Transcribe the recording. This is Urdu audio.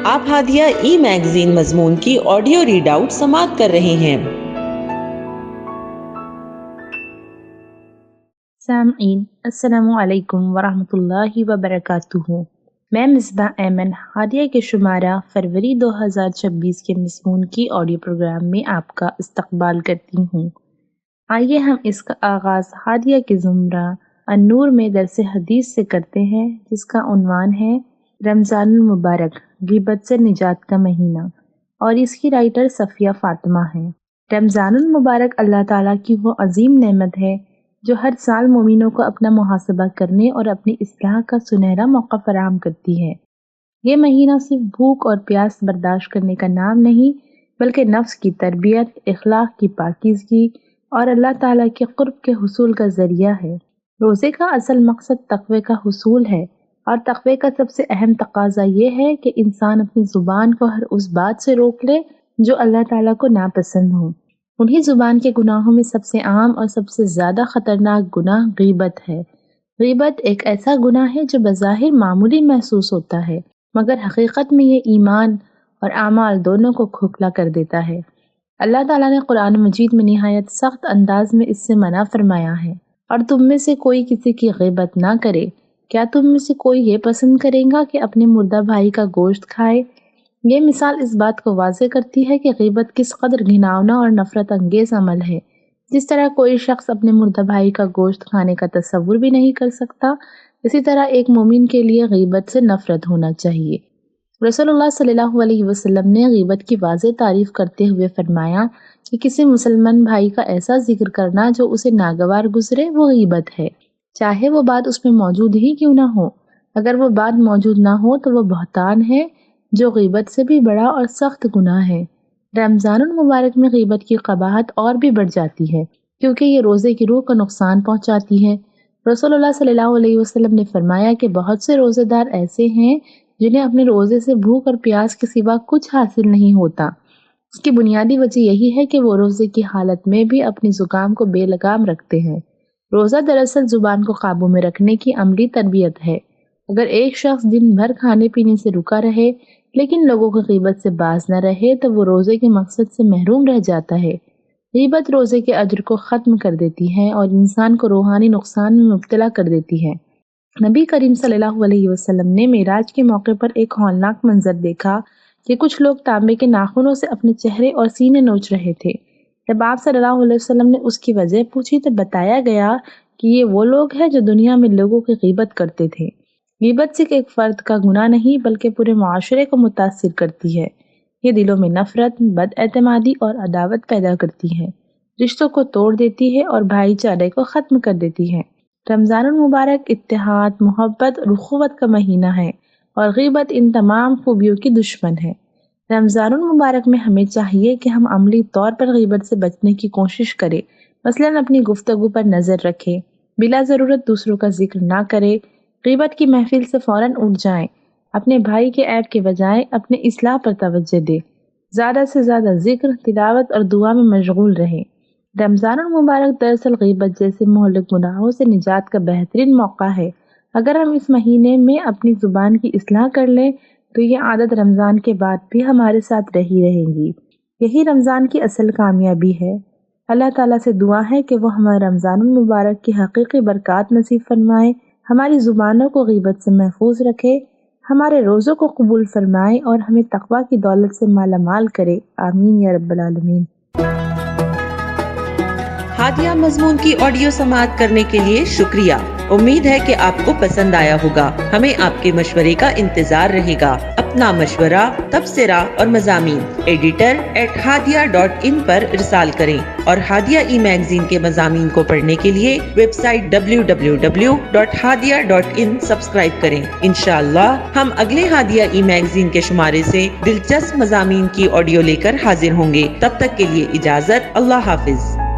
آپ ہادیہ ای میگزین مضمون کی آڈیو ریڈ آؤٹ سماعت کر رہے ہیں۔ سامعین السلام علیکم ورحمۃ اللہ وبرکاتہ۔ میں مصباح ایمن ہادیہ کے شمارہ فروری 2026 کے مضمون کی آڈیو پروگرام میں آپ کا استقبال کرتی ہوں۔ آئیے ہم اس کا آغاز ہادیہ کے زمرہ النور میں درس حدیث سے کرتے ہیں، جس کا عنوان ہے رمضان المبارک، غیبت سے نجات کا مہینہ، اور اس کی رائٹر صفیہ فاطمہ ہے۔ رمضان المبارک اللہ تعالیٰ کی وہ عظیم نعمت ہے جو ہر سال مومنوں کو اپنا محاسبہ کرنے اور اپنی اصلاح کا سنہرا موقع فراہم کرتی ہے۔ یہ مہینہ صرف بھوک اور پیاس برداشت کرنے کا نام نہیں، بلکہ نفس کی تربیت، اخلاق کی پاکیزگی اور اللہ تعالیٰ کے قرب کے حصول کا ذریعہ ہے۔ روزے کا اصل مقصد تقوی کا حصول ہے، اور تقوی کا سب سے اہم تقاضا یہ ہے کہ انسان اپنی زبان کو ہر اس بات سے روک لے جو اللہ تعالیٰ کو ناپسند ہو۔ انہی زبان کے گناہوں میں سب سے عام اور سب سے زیادہ خطرناک گناہ غیبت ہے۔ غیبت ایک ایسا گناہ ہے جو بظاہر معمولی محسوس ہوتا ہے، مگر حقیقت میں یہ ایمان اور اعمال دونوں کو کھوکھلا کر دیتا ہے۔ اللہ تعالیٰ نے قرآن مجید میں نہایت سخت انداز میں اس سے منع فرمایا ہے، اور تم میں سے کوئی کسی کی غیبت نہ کرے۔ کیا تم میں سے کوئی یہ پسند کرے گا کہ اپنے مردہ بھائی کا گوشت کھائے؟ یہ مثال اس بات کو واضح کرتی ہے کہ غیبت کس قدر گھناؤنا اور نفرت انگیز عمل ہے۔ جس طرح کوئی شخص اپنے مردہ بھائی کا گوشت کھانے کا تصور بھی نہیں کر سکتا، اسی طرح ایک مومن کے لیے غیبت سے نفرت ہونا چاہیے۔ رسول اللہ صلی اللہ علیہ وسلم نے غیبت کی واضح تعریف کرتے ہوئے فرمایا کہ کسی مسلمان بھائی کا ایسا ذکر کرنا جو اسے ناگوار گزرے وہ غیبت ہے، چاہے وہ بات اس میں موجود ہی کیوں نہ ہو۔ اگر وہ بات موجود نہ ہو تو وہ بہتان ہے، جو غیبت سے بھی بڑا اور سخت گناہ ہے۔ رمضان المبارک میں غیبت کی قباحت اور بھی بڑھ جاتی ہے، کیونکہ یہ روزے کی روح کو نقصان پہنچاتی ہے۔ رسول اللہ صلی اللہ علیہ وسلم نے فرمایا کہ بہت سے روزے دار ایسے ہیں جنہیں اپنے روزے سے بھوک اور پیاس کے سوا کچھ حاصل نہیں ہوتا۔ اس کی بنیادی وجہ یہی ہے کہ وہ روزے کی حالت میں بھی اپنی زکام کو بے لگام رکھتے ہیں۔ روزہ دراصل زبان کو قابو میں رکھنے کی عملی تربیت ہے۔ اگر ایک شخص دن بھر کھانے پینے سے رکا رہے لیکن لوگوں کی غیبت سے باز نہ رہے تو وہ روزے کے مقصد سے محروم رہ جاتا ہے۔ غیبت روزے کے اجر کو ختم کر دیتی ہے اور انسان کو روحانی نقصان میں مبتلا کر دیتی ہے۔ نبی کریم صلی اللہ علیہ وسلم نے معراج کے موقع پر ایک ہولناک منظر دیکھا کہ کچھ لوگ تانبے کے ناخنوں سے اپنے چہرے اور سینے نوچ رہے تھے۔ جب آپ صلی اللہ علیہ وسلم نے اس کی وجہ پوچھی تو بتایا گیا کہ یہ وہ لوگ ہیں جو دنیا میں لوگوں کی غیبت کرتے تھے۔ غیبت صرف ایک فرد کا گناہ نہیں بلکہ پورے معاشرے کو متاثر کرتی ہے۔ یہ دلوں میں نفرت، بد اعتمادی اور عداوت پیدا کرتی ہے، رشتوں کو توڑ دیتی ہے اور بھائی چارے کو ختم کر دیتی ہے۔ رمضان المبارک اتحاد، محبت اور اخوت کا مہینہ ہے، اور غیبت ان تمام خوبیوں کی دشمن ہے۔ رمضان المبارک میں ہمیں چاہیے کہ ہم عملی طور پر غیبت سے بچنے کی کوشش کریں، مثلاً اپنی گفتگو پر نظر رکھیں، بلا ضرورت دوسروں کا ذکر نہ کریں، غیبت کی محفل سے فوراً اٹھ جائیں، اپنے بھائی کے عیب کے بجائے اپنے اصلاح پر توجہ دیں، زیادہ سے زیادہ ذکر، تلاوت اور دعا میں مشغول رہیں۔ رمضان المبارک دراصل غیبت جیسے مہلک گناہوں سے نجات کا بہترین موقع ہے۔ اگر ہم اس مہینے میں اپنی زبان کی اصلاح کر لیں تو یہ عادت رمضان کے بعد بھی ہمارے ساتھ رہیں گی۔ یہی رمضان کی اصل کامیابی ہے۔ اللہ تعالیٰ سے دعا ہے کہ وہ ہمیں رمضان المبارک کی حقیقی برکات نصیب فرمائے، ہماری زبانوں کو غیبت سے محفوظ رکھے، ہمارے روزوں کو قبول فرمائے اور ہمیں تقویٰ کی دولت سے مالا مال کرے۔ آمین یا رب العالمین۔ ہادیہ مضمون کی آڈیو سماعت کرنے کے لیے شکریہ۔ امید ہے کہ آپ کو پسند آیا ہوگا۔ ہمیں آپ کے مشورے کا انتظار رہے گا۔ اپنا مشورہ، تبصرہ اور مضامین editor@hadia.in پر ارسال کریں، اور ہادیہ ای میگزین کے مضامین کو پڑھنے کے لیے ویب سائٹ www.hadia.in سبسکرائب کریں۔ انشاءاللہ ہم اگلے ہادیہ ای میگزین کے شمارے سے دلچسپ مضامین کی آڈیو لے کر حاضر ہوں گے۔ تب تک کے لیے اجازت۔ اللہ حافظ۔